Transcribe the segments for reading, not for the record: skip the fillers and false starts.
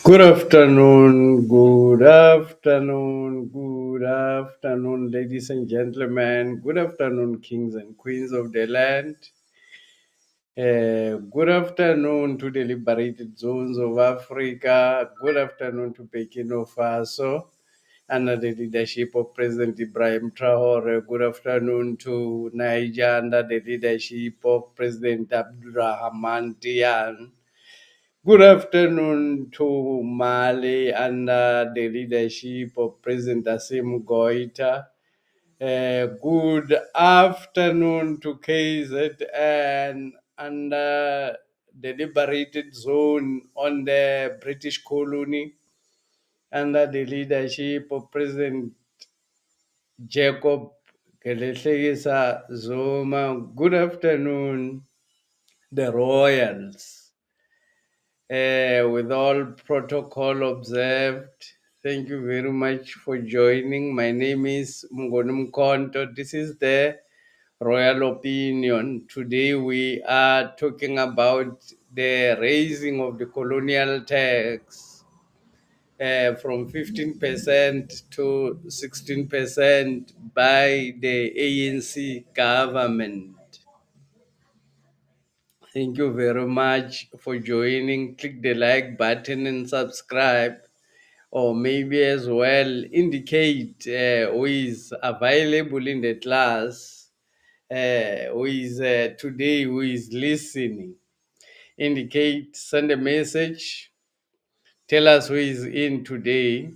Good afternoon, ladies and gentlemen. Good afternoon, kings and queens of the land. Good afternoon to the liberated zones of Africa. Good afternoon to Burkina Faso under the leadership of President Ibrahim Traore. Good afternoon to Niger under the leadership of President Abdurrahman Tian. Good afternoon to Mali under the leadership of President Assimi Goita. Good afternoon to KZN under the liberated zone on the British colony under the leadership of President Jacob Gelesegisa Zuma. Good afternoon, the Royals. With all protocol observed, thank you very much for joining. My name is Mngonum Konto. This is the Royal Opinion. Today we are talking about the raising of the colonial tax from 15% to 16% by the ANC government. Thank you very much for joining. Click the like button and subscribe, or maybe as well indicate who is available in the class, who is today, who is listening. Indicate, send a message, tell us who is in today.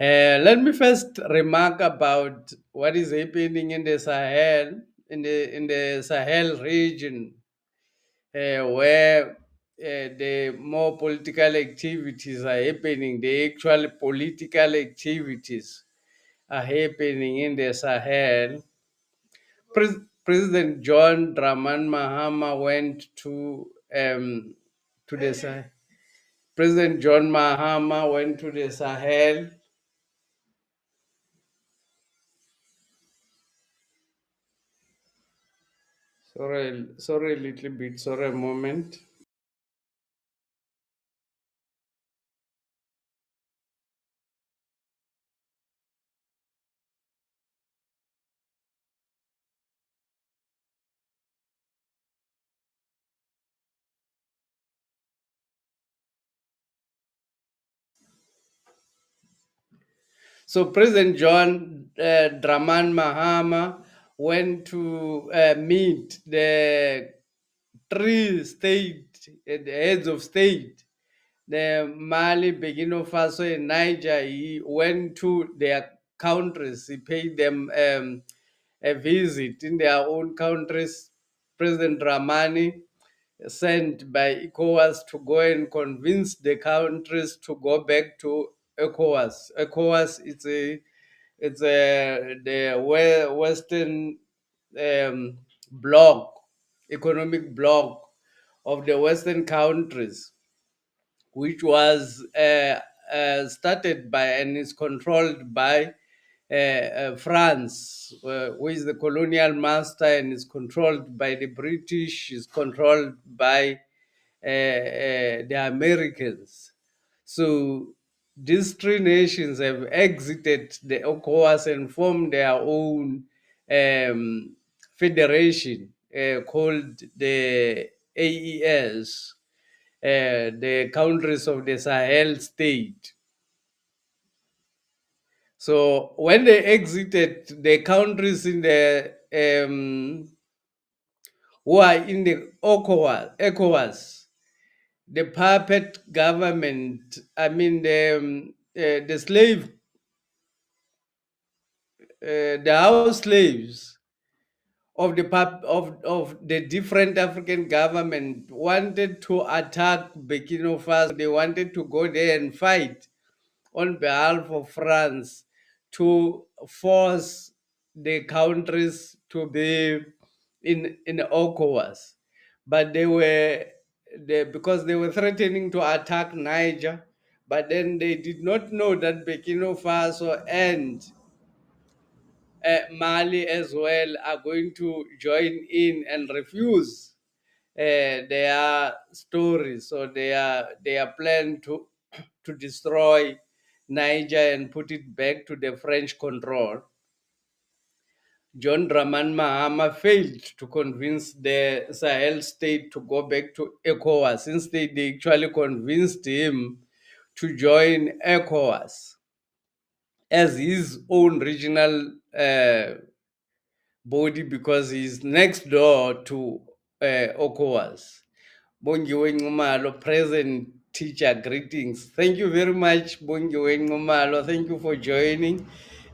Let me first remark about what is happening in the Sahel, in the Sahel region, where the more political activities are happening, the actual political activities are happening in the Sahel. President John Dramani Mahama went to the Sahel. President John Mahama went to the Sahel. Sorry, a little bit. Sorry, a moment. So President John Dramani Mahama went to meet the the heads of state, the Mali, Burkina Faso, and Niger. He went to their countries. He paid them a visit in their own countries. President Dramani sent by ECOWAS to go and convince the countries to go back to ECOWAS. ECOWAS is the Western um, bloc, economic bloc of the Western countries, which was started by and is controlled by France, who is the colonial master and is controlled by the British, is controlled by the Americans. So these three nations have exited the ECOWAS and formed their own federation called the AES, the countries of the Sahel state. So when they exited, the countries in the who are in the ECOWAS, the puppet government, I mean the slave, the house slaves of of the different African government wanted to attack Burkina Faso. They wanted to go there and fight on behalf of France to force the countries to be in ECOWAS, but because they were threatening to attack Niger, but then they did not know that Burkina Faso and Mali as well are going to join in and refuse their stories or their plan to destroy Niger and put it back to the French control, John Dramani Mahama failed to convince the Sahel state to go back to ECOWAS. Since they actually convinced him to join ECOWAS as his own regional body because he's next door to ECOWAS. Bongiwe Ngumalo, present teacher, greetings. Thank you very much, Bongiwe Ngumalo. Thank you for joining.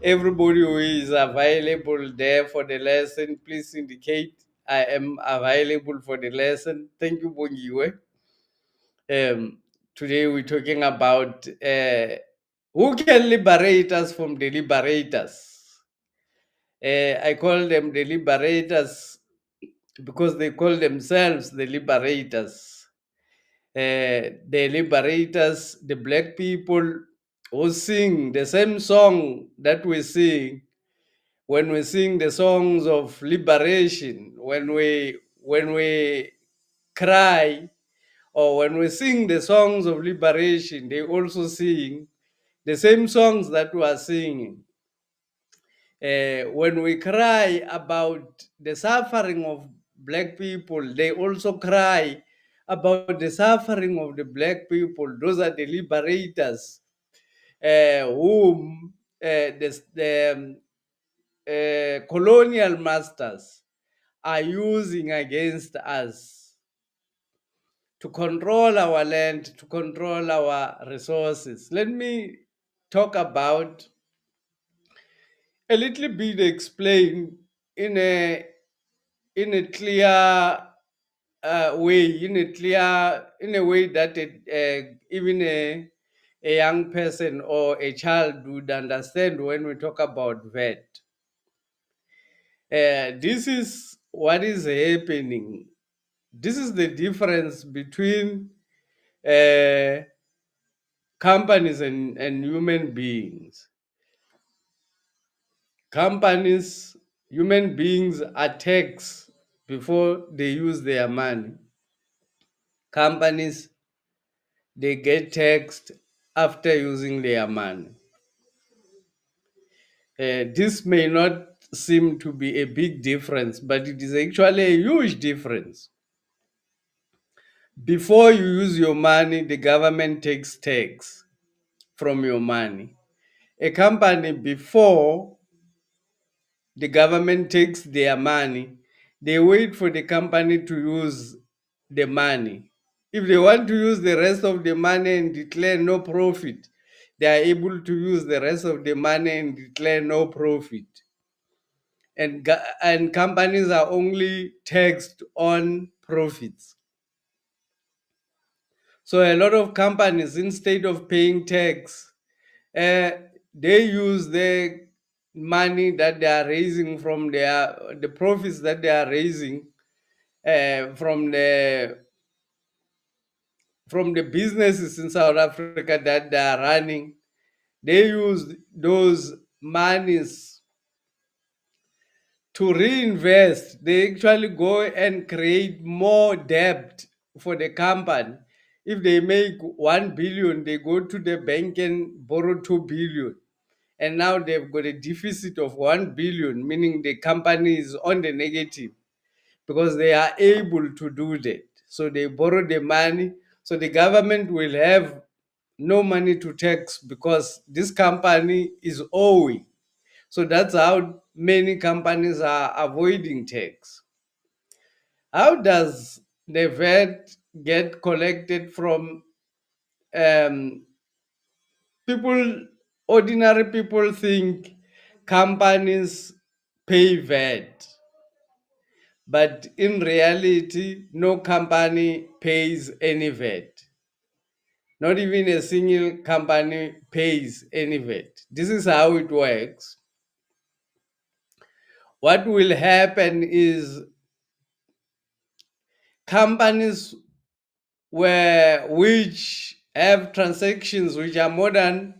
Everybody who is available there for the lesson, please indicate I am available for the lesson. Thank you, Bongiwe. Today we're talking about who can liberate us from the liberators. I call them the liberators because they call themselves the liberators. The liberators, the black people who sing the same song that we sing when we sing the songs of liberation, when we cry, or when we sing the songs of liberation, they also sing the same songs that we are singing. When we cry about the suffering of black people, they also cry about the suffering of the black people. Those are the liberators whom the colonial masters are using against us to control our land, to control our resources. Let me talk about a little bit, explain in a clear way, in a way that even a young person or a child would understand when we talk about vet. This is what is happening. This is the difference between uh, companies and human beings. Companies, human beings are taxed before they use their money. Companies, they get taxed after using their money. This may not seem to be a big difference, but it is actually a huge difference. Before you use your money, the government takes tax from your money. A company, before the government takes their money, they wait for the company to use the money. If they want to use the rest of the money and declare no profit, they are able to use the rest of the money and declare no profit. And companies are only taxed on profits. So a lot of companies, instead of paying tax, uh, they use the money that they are raising from the profits that they are raising from the businesses in South Africa that they are running. They use those monies to reinvest. They actually go and create more debt for the company. If they make 1 billion, they go to the bank and borrow 2 billion. And now they've got a deficit of 1 billion, meaning the company is on the negative because they are able to do that. So they borrow the money. So the government will have no money to tax because this company is owing. So that's how many companies are avoiding tax. How does the VAT get collected from um, people? Ordinary people think companies pay VAT, but in reality, no company pays any VAT. Not even a single company pays any VAT. This is how it works. What will happen is companies which have transactions which are more than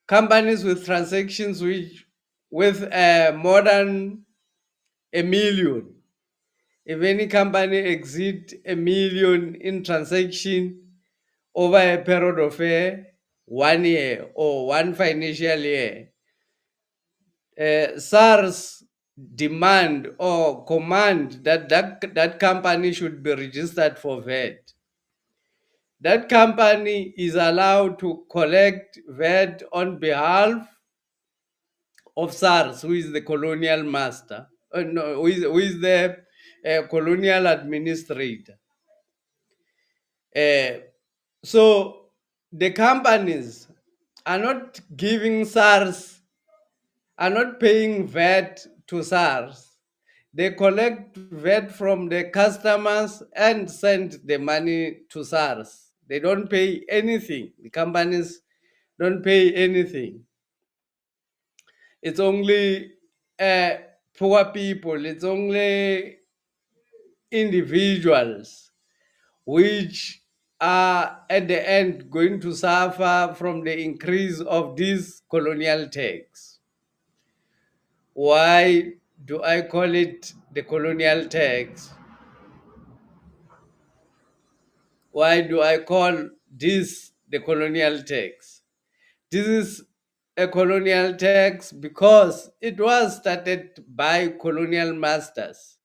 companies with transactions which with more than a million If any company exceed a million in transaction over a period of 1 year or one financial year, SARS demand or command that company should be registered for VAT. That company is allowed to collect VAT on behalf of SARS, who is the colonial master, no, who is the colonial administrator. Uh, so the companies are not giving SARS, are not paying VAT to SARS. They collect VAT from the customers and send the money to SARS. They don't pay anything. The companies don't pay anything. It's only uh, poor people. It's only individuals which are at the end going to suffer from the increase of these colonial tax. Why do I call it the colonial tax? Why do I call this the colonial tax? This is a colonial tax because it was started by colonial masters.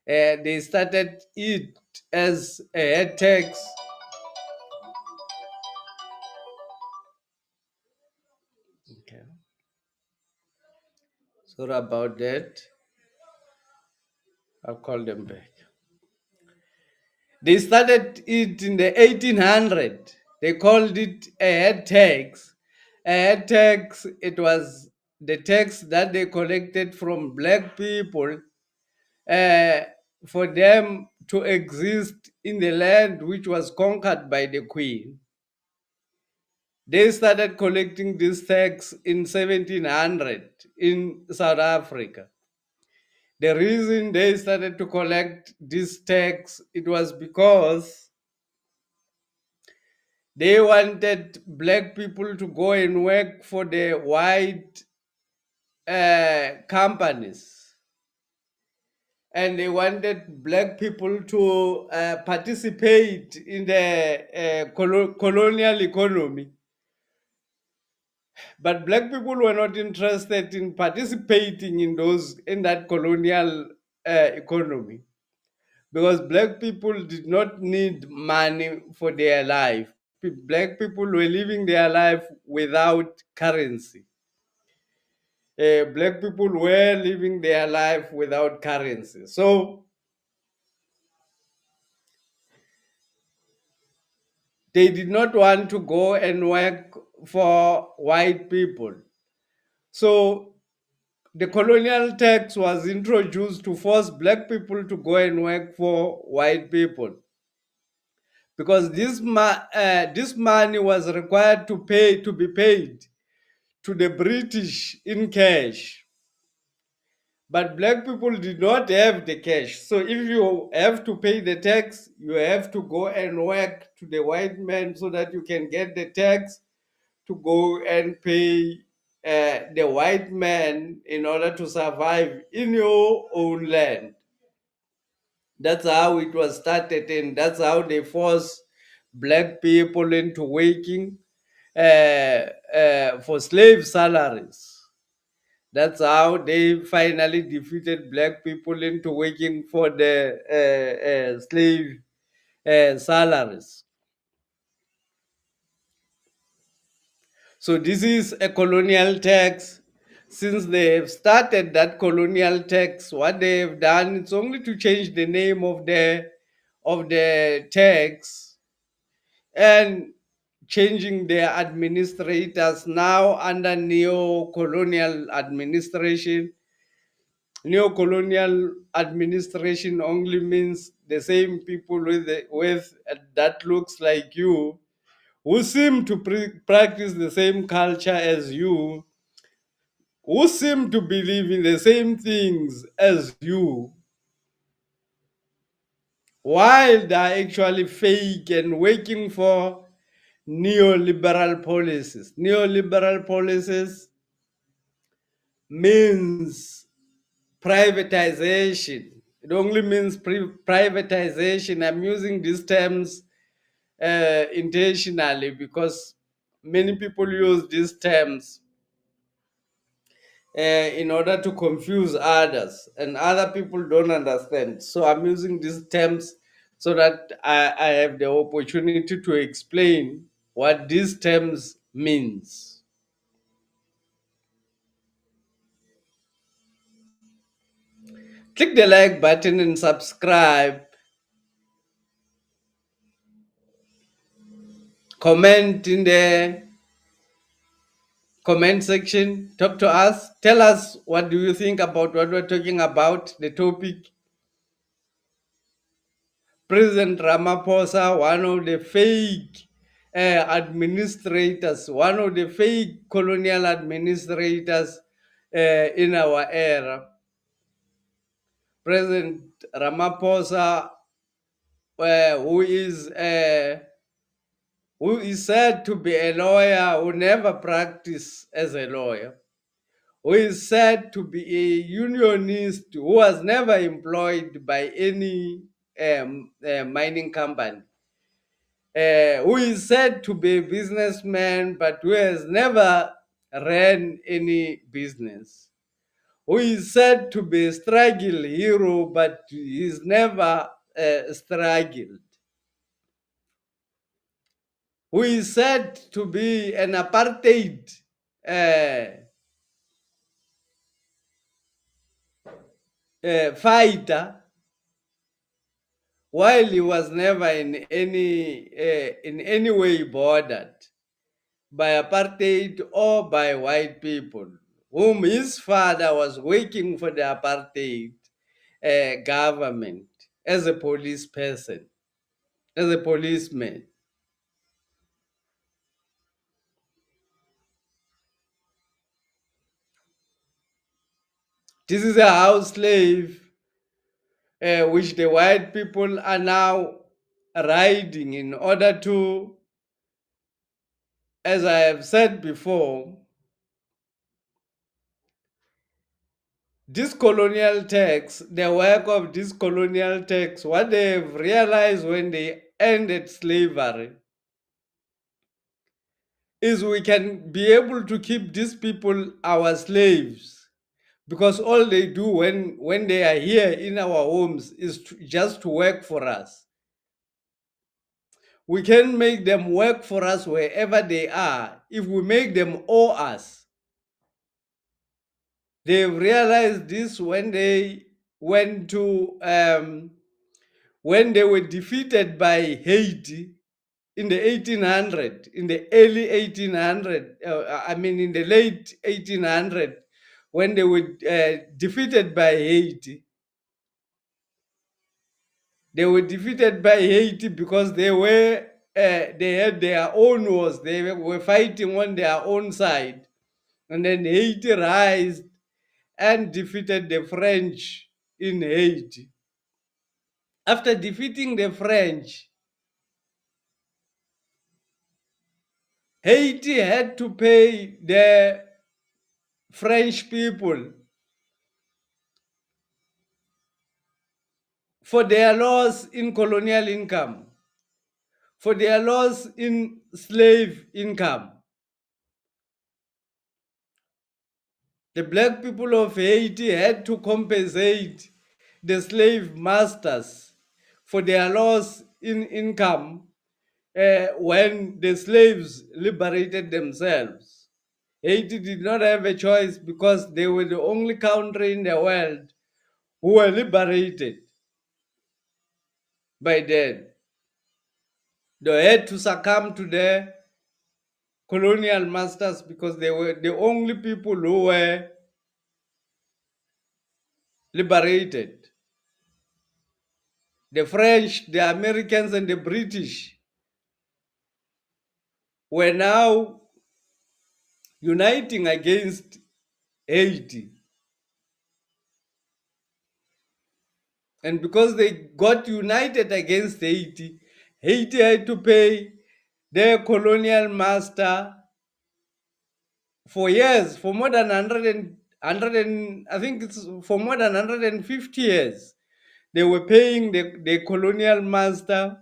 They started it as a head tax. Okay. Sorry about that. I'll call them back. They started it in the 1800. They called it a head tax. A head tax, it was the tax that they collected from black people uh, for them to exist in the land which was conquered by the queen. They started collecting this tax in 1700 in South Africa. The reason they started to collect this tax, it was because they wanted black people to go and work for the white companies, and they wanted black people to participate in the colonial economy. But black people were not interested in participating in that colonial economy, because black people did not need money for their life. Black people were living their life without currency. Black people were living their life without currency. So they did not want to go and work for white people. So the colonial tax was introduced to force black people to go and work for white people, because this money was required to be paid to the British in cash. But black people did not have the cash. So if you have to pay the tax, you have to go and work to the white man so that you can get the tax to go and pay the white man in order to survive in your own land. That's how it was started, and that's how they forced black people into working for slave salaries. That's how they finally defeated black people into working for the slave salaries. So this is a colonial tax. Since they have started that colonial tax, what they have done is only to change the name of the tax and changing their administrators now under neo-colonial administration. Neo-colonial administration only means the same people with that looks like you, who seem to practice the same culture as you, who seem to believe in the same things as you, while they're actually fake and working for neoliberal policies. Neoliberal policies means privatization. It only means privatization. I'm using these terms intentionally because many people use these terms in order to confuse others, and other people don't understand. So I'm using these terms so that I have the opportunity to explain what these terms means. Click the like button and subscribe. Comment in the comment section. Talk to us. Tell us what do you think about what we're talking about, the topic. President Ramaphosa, one of the fake administrators, one of the fake colonial administrators in our era. President Ramaphosa, who is said to be a lawyer who never practiced as a lawyer, who is said to be a unionist who was never employed by any mining company, who is said to be a businessman but who has never ran any business, who is said to be a struggle hero but he's never struggled, who is said to be an apartheid uh, fighter while he was never in any way bothered by apartheid or by white people, whom his father was working for the apartheid government as a police person, as a policeman. This is a house slave which the white people are now riding in order to, as I have said before, this colonial tax, the work of this colonial tax, what they have realized when they ended slavery is we can be able to keep these people our slaves, because all they do when they are here in our homes is just to work for us. We can make them work for us wherever they are if we make them owe us. They've realized this when they went to when they were defeated by Haiti in the 1800, in the early 1800, I mean in the late 1800, when they were defeated by Haiti. They were defeated by Haiti because they had their own wars. They were fighting on their own side, and then Haiti rised and defeated the French in Haiti. After defeating the French, Haiti had to pay the French people for their loss in colonial income, for their loss in slave income. The black people of Haiti had to compensate the slave masters for their loss in income when the slaves liberated themselves. Haiti did not have a choice because they were the only country in the world who were liberated by then. They had to succumb to the colonial masters because they were the only people who were liberated. The French, the Americans, and the British were now uniting against Haiti. And because they got united against Haiti, Haiti had to pay their colonial master for years, for more than 100 and I think it's for more than 150 years. They were paying the colonial master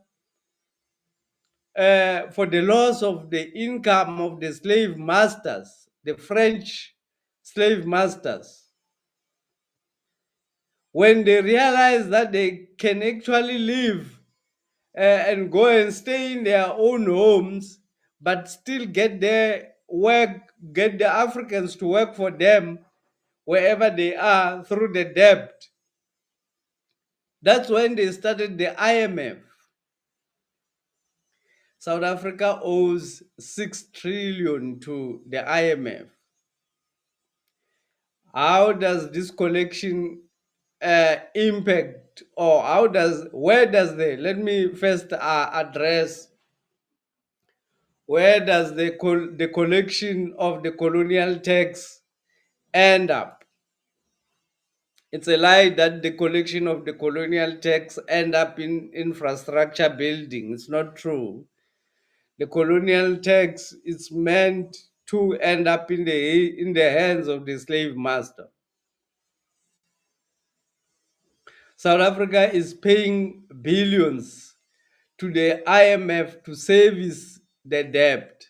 for the loss of the income of the slave masters, the French slave masters. When they realized that they can actually live and go and stay in their own homes, but still get their work, get the Africans to work for them wherever they are through the debt. That's when they started the IMF. South Africa owes 6 trillion to the IMF. How does this collection impact, or where does let me first address where does the collection of the colonial tax end up? It's a lie that the collection of the colonial tax end up in infrastructure building. It's not true. The colonial tax is meant to end up in the hands of the slave master. South Africa is paying billions to the IMF to service the debt.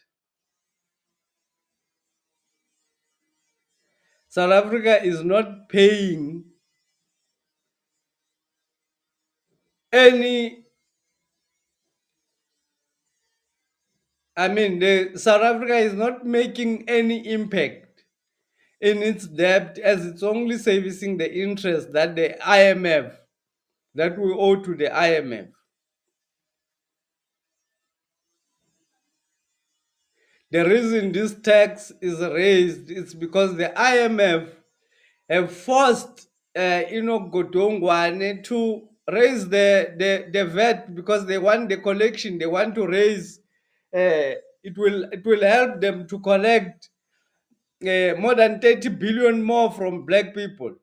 South Africa is not paying any, the South Africa is not making any impact in its debt, as it's only servicing the interest that the IMF, that we owe to the IMF. The reason this tax is raised is because the IMF have forced Godongwane to raise the VAT, because they want the collection. They want to raise. It will help them to collect more than 30 billion more from black people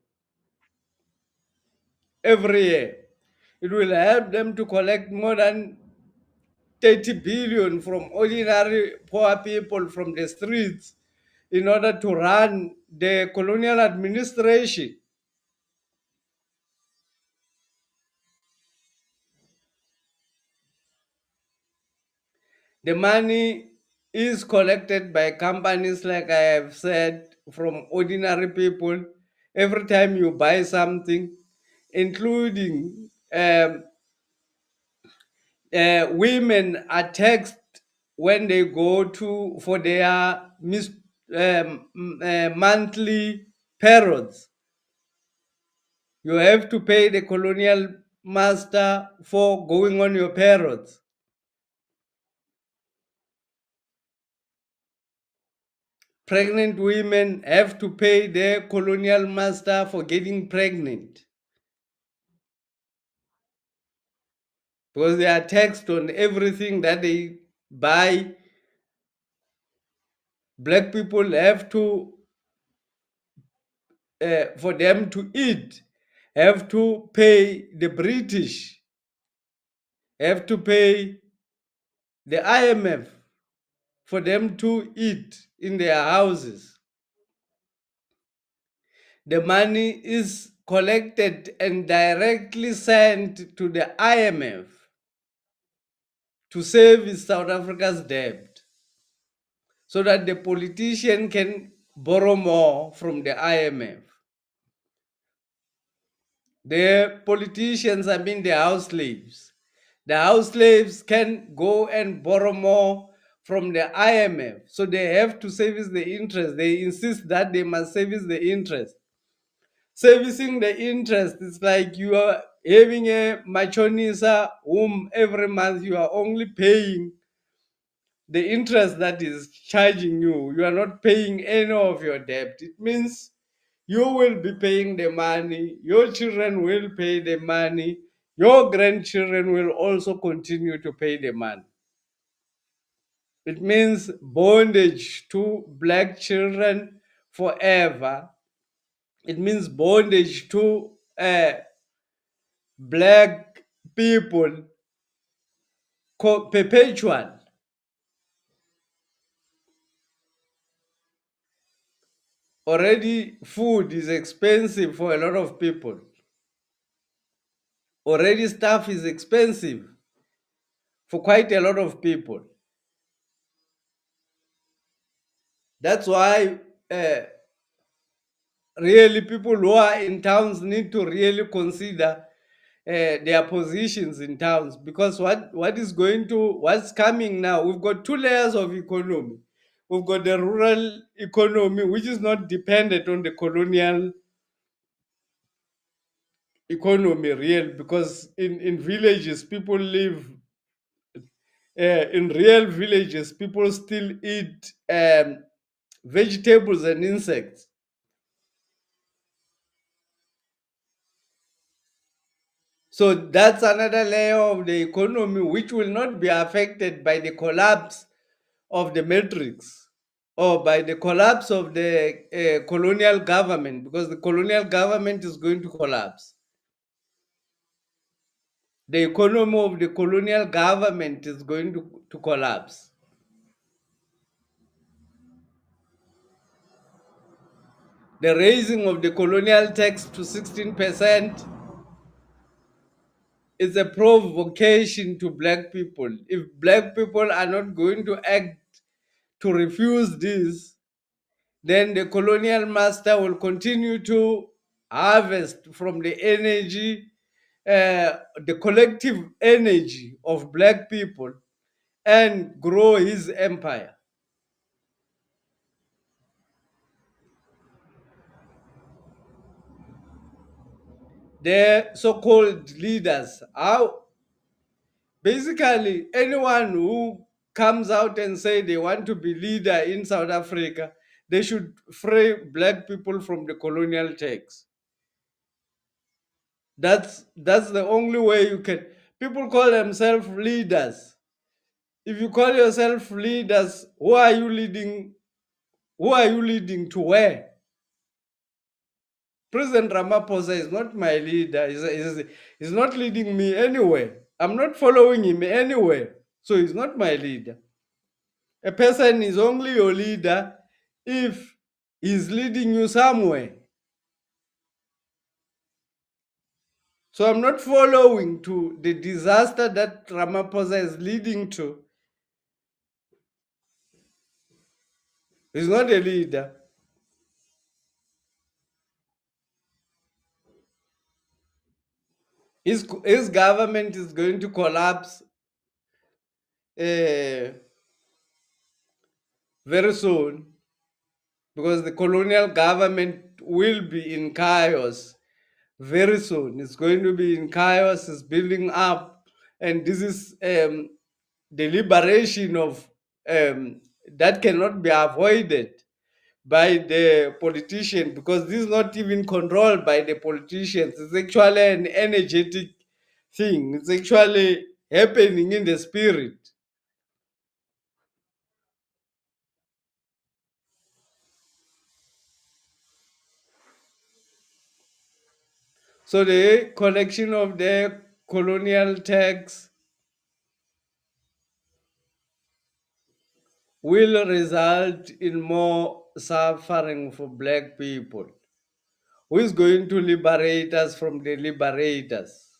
every year. It will help them to collect more than 30 billion from ordinary poor people from the streets in order to run the colonial administration. The money is collected by companies, like I have said, from ordinary people. Every time you buy something, including women are taxed when they go to for their monthly periods. You have to pay the colonial master for going on your periods. Pregnant women have to pay their colonial master for getting pregnant, because they are taxed on everything that they buy. Black people have to, for them to eat, have to pay the British, have to pay the IMF for them to eat in their houses. The money is collected and directly sent to the IMF to service South Africa's debt, so that the politician can borrow more from the IMF. The politicians, the house slaves. The house slaves can go and borrow more from the IMF. So they have to service the interest. They insist that they must service the interest. Servicing the interest is like you are having a machonisa whom every month you are only paying the interest that is charging you. You are not paying any of your debt. It means you will be paying the money, your children will pay the money, your grandchildren will also continue to pay the money. It means bondage to black children forever. It means bondage to black people perpetual. Already food is expensive for a lot of people. Already stuff is expensive for quite a lot of people. That's why uh, really people who are in towns need to really consider their positions in towns, because what's coming now, we've got two layers of economy. We've got the rural economy, which is not dependent on the colonial economy real, because in villages people live in real villages people still eat vegetables and insects. So that's another layer of the economy which will not be affected by the collapse of the matrix, or by the collapse of the colonial government, because the colonial government is going to collapse. The economy of the colonial government is going to collapse. The raising of the colonial tax to 16% is a provocation to black people. If black people are not going to act to refuse this, then the colonial master will continue to harvest from the energy, the collective energy of black people, and grow his empire. The so-called leaders are basically anyone who comes out and say they want to be leader in South Africa. They should free black people from the colonial tax. That's the only way you can. People call themselves leaders. If you call yourself leaders, who are you leading? Who are you leading to where? President Ramaphosa is not my leader. He's not leading me anywhere. I'm not following him anywhere. So he's not my leader. A person is only your leader if he's leading you somewhere. So I'm not following to the disaster that Ramaphosa is leading to. He's not a leader. His government is going to collapse uh, very soon, because the colonial government will be in chaos very soon. It's going to be in chaos, it's building up, and this is the liberation of that cannot be avoided by the politician, because this is not even controlled by the politicians. It's actually an energetic thing. It's actually happening in the spirit. So the collection of the colonial tax will result in more suffering for black people. Who is going to liberate us from the liberators?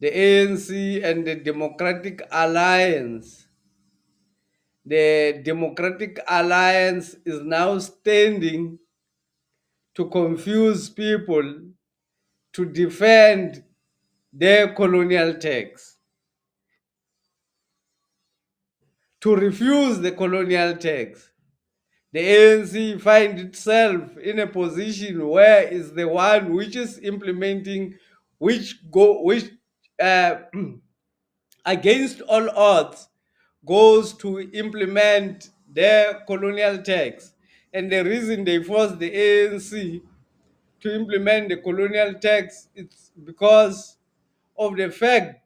The ANC and the Democratic Alliance. The Democratic Alliance is now standing to confuse people to defend their colonial tax, to refuse the colonial tax. The ANC find itself in a position where it's the one which is implementing, which uh, against all odds goes to implement their colonial tax. And the reason they forced the ANC to implement the colonial tax is because of the fact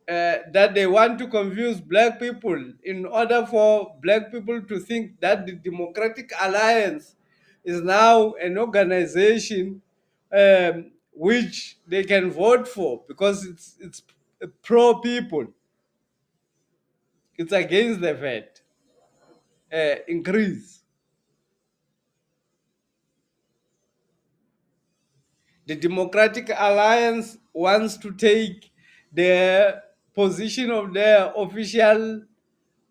that they want to confuse black people in order for black people to think that the Democratic Alliance is now an organization which they can vote for, because it's pro people. It's against the VAT increase. The Democratic Alliance wants to take the position of their official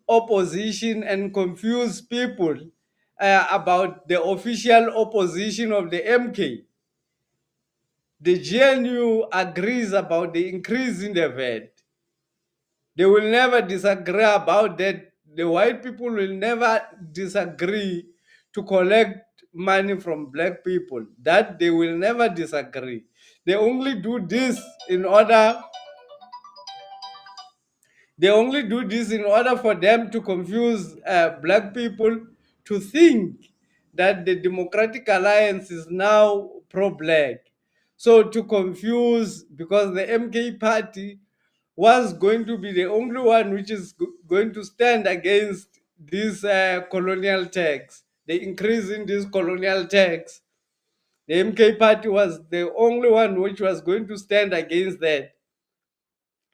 opposition and confuse people about the official opposition of the MK. The GNU agrees about the increase in the VAT. They will never disagree about that. The white people will never disagree to collect money from black people. That they will never disagree. They only do this in order They only do this in order for them to confuse black people to think that the Democratic Alliance is now pro-black. So to confuse, because the MK party was going to be the only one which is going to stand against this colonial tax, the increase in this colonial tax. The MK party was the only one which was going to stand against that.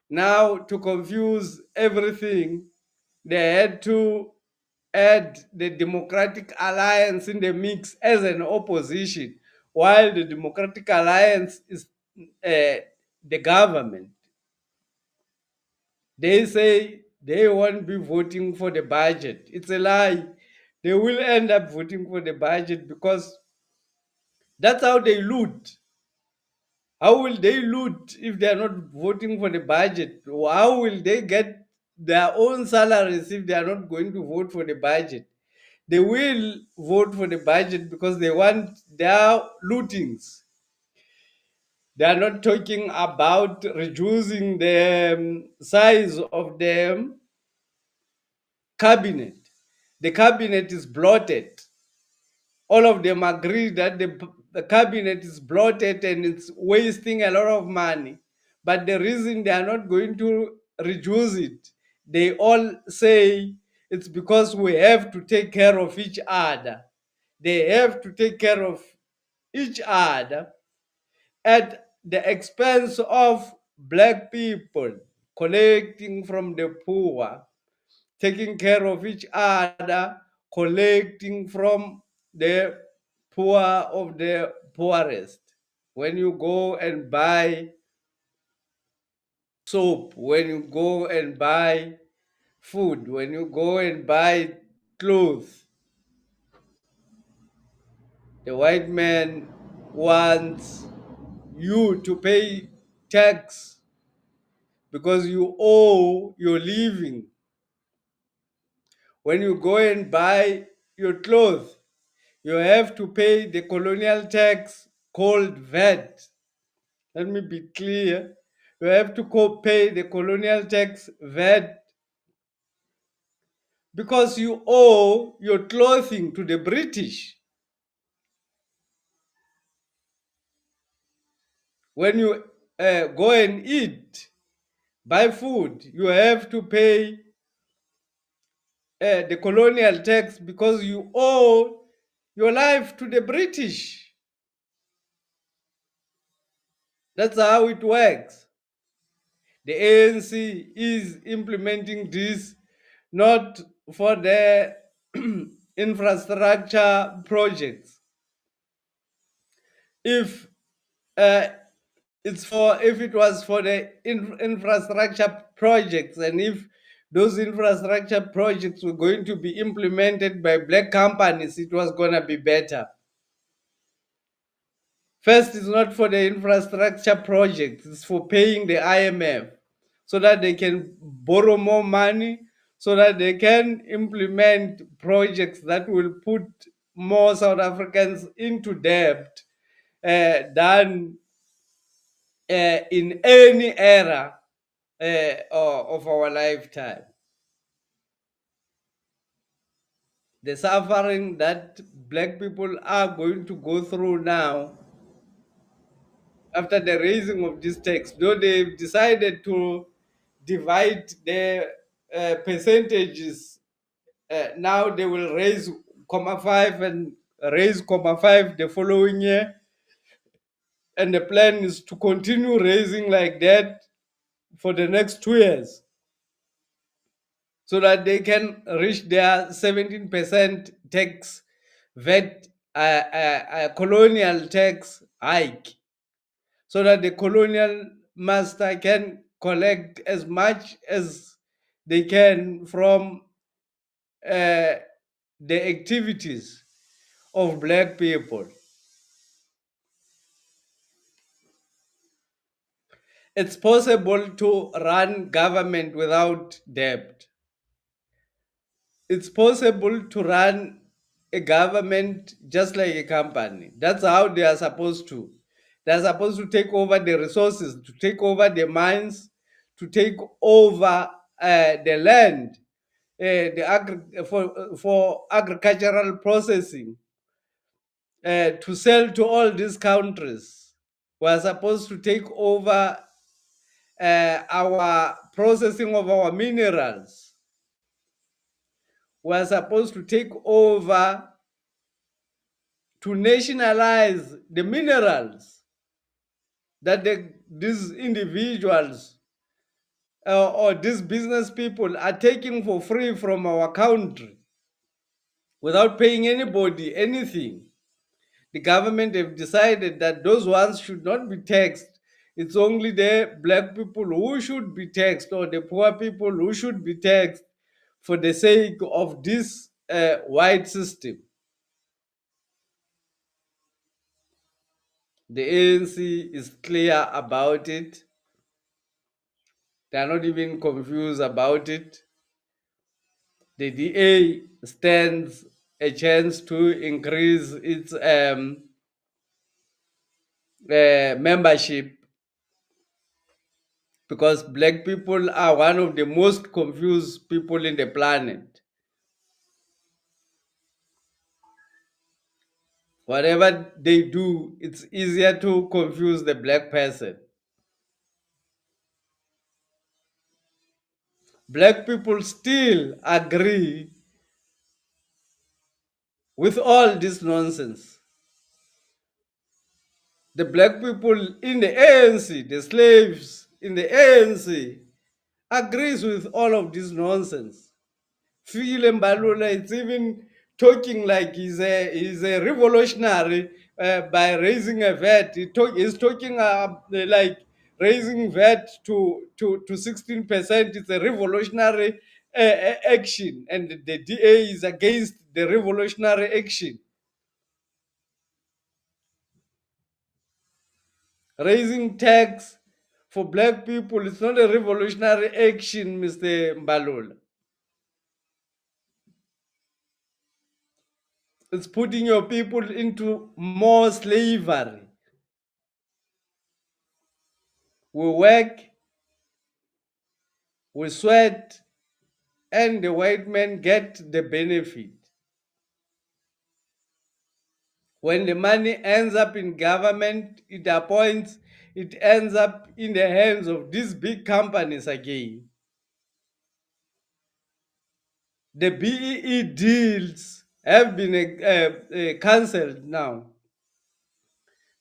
Now, to confuse everything, they had to add the Democratic Alliance in the mix as an opposition, while the Democratic Alliance is the government. They say they won't be voting for the budget. It's a lie. They will end up voting for the budget because that's how they loot. How will they loot if they are not voting for the budget? How will they get their own salaries if they are not going to vote for the budget? They will vote for the budget because they want their lootings. They are not talking about reducing the size of the cabinet. The cabinet is bloated. All of them agree that the cabinet is bloated and it's wasting a lot of money. But the reason they are not going to reduce it, they all say it's because we have to take care of each other. They have to take care of each other at the expense of black people, collecting from the poor, taking care of each other, collecting from the poor of the poorest. When you go and buy soap, when you go and buy food, when you go and buy clothes, the white man wants you to pay tax because you owe your living. When you go and buy your clothes, you have to pay the colonial tax called VAT. Let me be clear. You have to pay the colonial tax VAT because you owe your clothing to the British. When you go and eat, buy food, you have to pay the colonial tax because you owe your life to the British. That's how it works. The ANC is implementing this not for the infrastructure projects. If uh, if it was for the infrastructure projects, and if those infrastructure projects were going to be implemented by black companies, it was going to be better. First, it's not for the infrastructure projects, it's for paying the IMF so that they can borrow more money, so that they can implement projects that will put more South Africans into debt than in any era of our lifetime. The suffering that black people are going to go through now after the raising of this tax, though they've decided to divide the percentages, now they will raise comma five and raise comma five the following year, and the plan is to continue raising like that for the next 2 years so that they can reach their 17% tax VAT colonial tax hike. so that the colonial master can collect as much as they can from uh, the activities of black people. It's possible to run government without debt. It's possible to run a government just like a company. That's how they are supposed to. They're supposed to take over the resources, to take over the mines, to take over the land, for agricultural processing, to sell to all these countries. We're supposed to take over our processing of our minerals. We're supposed to take over to nationalize the minerals that these individuals or these business people are taking for free from our country without paying anybody anything. The government have decided that those ones should not be taxed. It's only the black people who should be taxed, or the poor people who should be taxed for the sake of this white system. The ANC is clear about it. They are not even confused about it. The DA stands a chance to increase its membership, because black people are one of the most confused people in the planet. Whatever they do, it's easier to confuse the black person. Black people still agree with all this nonsense. The black people in the ANC, the slaves in the ANC, agrees with all of this nonsense. Phil Mbalula is even talking like he's a revolutionary by raising a VAT. He's talking like raising VAT to 16%. It's a revolutionary action, and the DA is against the revolutionary action. Raising tax for black people is not a revolutionary action, Mr. Mbalula. It's putting your people into more slavery. We work, we sweat, and the white men get the benefit. When the money ends up in government, it ends up in the hands of these big companies again. The BEE deals have been cancelled now.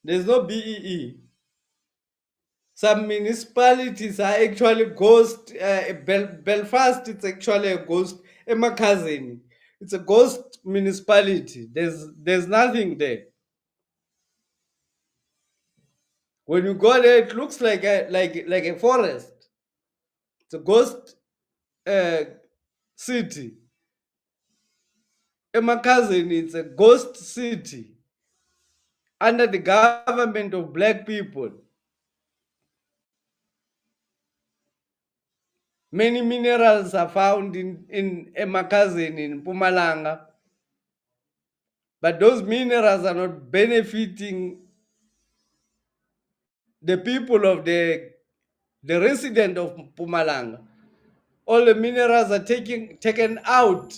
There's no BEE. Some municipalities are actually ghost. Belfast, it's actually a ghost. Emakazini, it's a ghost municipality. There's nothing there. When you go there, it looks like a forest. It's a ghost uh, city. Emakazini, it's a ghost city under the government of black people. Many minerals are found in Emakazini in Pumalanga, but those minerals are not benefiting the people of the resident of Pumalanga. All the minerals are taken out.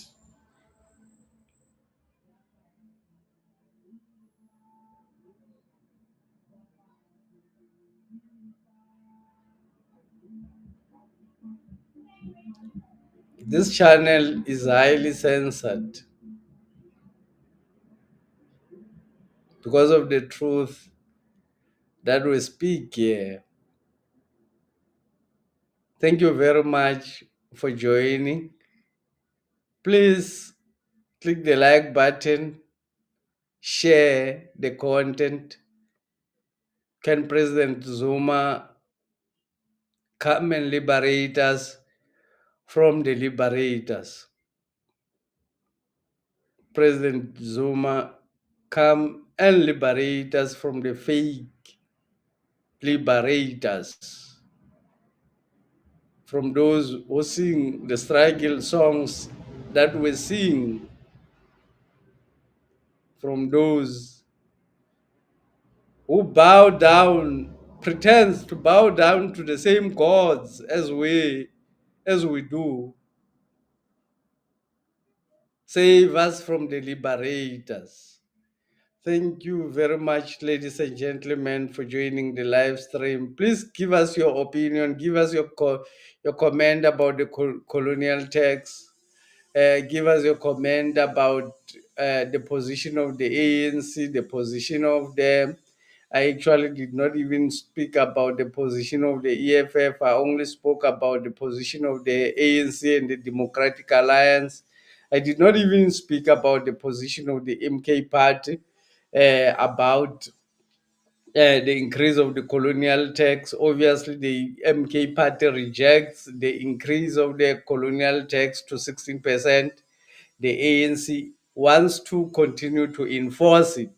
This channel is highly censored because of the truth that we speak here. Thank you very much for joining. Please click the like button, share the content, Can President Zuma come and liberate us from the liberators? President Zuma come and liberate us from the fake liberators, from those who sing the struggle songs that we sing, from those who bow down, pretends to bow down to the same gods as we do. Save us from the liberators. Thank you very much, ladies and gentlemen, for joining the live stream. Please give us your opinion, give us your comment about the colonial tax. Give us your comment about the position of the ANC, the position of them. I actually did not even speak about the position of the EFF. I only spoke about the position of the ANC and the Democratic Alliance. I did not even speak about the position of the MK party, about the increase of the colonial tax. Obviously, the MK party rejects the increase of the colonial tax to 16%. The ANC wants to continue to enforce it.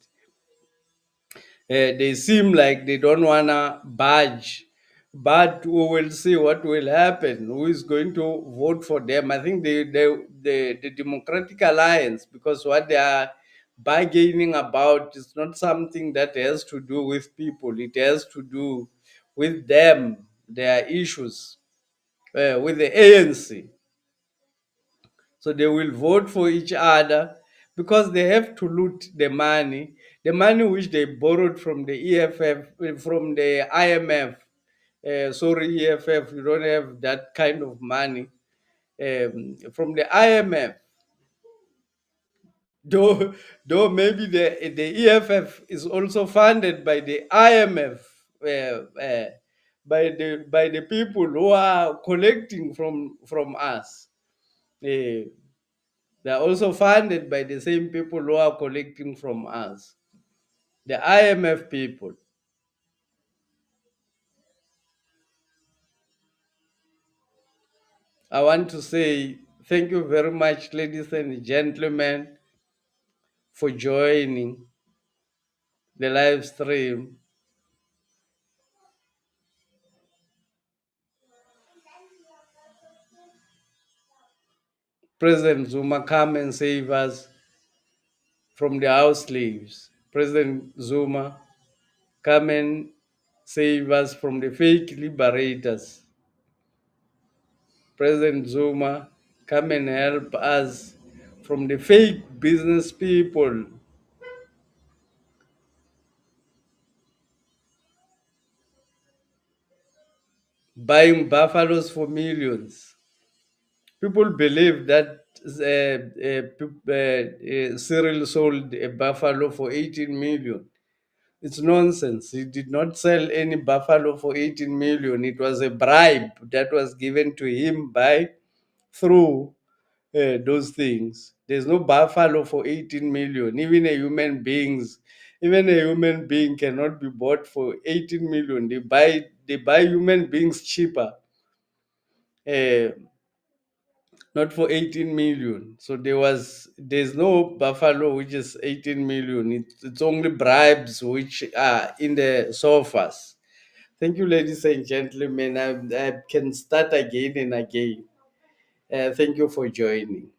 They seem like they don't want to budge, but we will see what will happen. Who is going to vote for them? I think the Democratic Alliance, because what they are bargaining about is not something that has to do with people, it has to do with them, their issues, with the ANC. So they will vote for each other because they have to loot the money which they borrowed from the EFF, from the IMF. Sorry, EFF, you don't have that kind of money. From the IMF, though, though maybe the EFF is also funded by the IMF, by the people who are collecting from us. Uh, They are also funded by the same people who are collecting from us, the IMF people. I want to say thank you very much, ladies and gentlemen, for joining the live stream. President Zuma, come and save us from the house slaves. President Zuma, come and save us from the fake liberators. President Zuma, come and help us from the fake business people buying buffaloes for millions. People believe that Cyril sold a buffalo for 18 million. It's nonsense. He did not sell any buffalo for 18 million. It was a bribe that was given to him by through those things. There's no buffalo for 18 million. Even a human being cannot be bought for 18 million. They buy human beings cheaper. Uh, Not for 18 million. So there's no buffalo which is 18 million. It's only bribes which are in the sofas. Thank you, ladies and gentlemen. I can start again and again. Thank you for joining.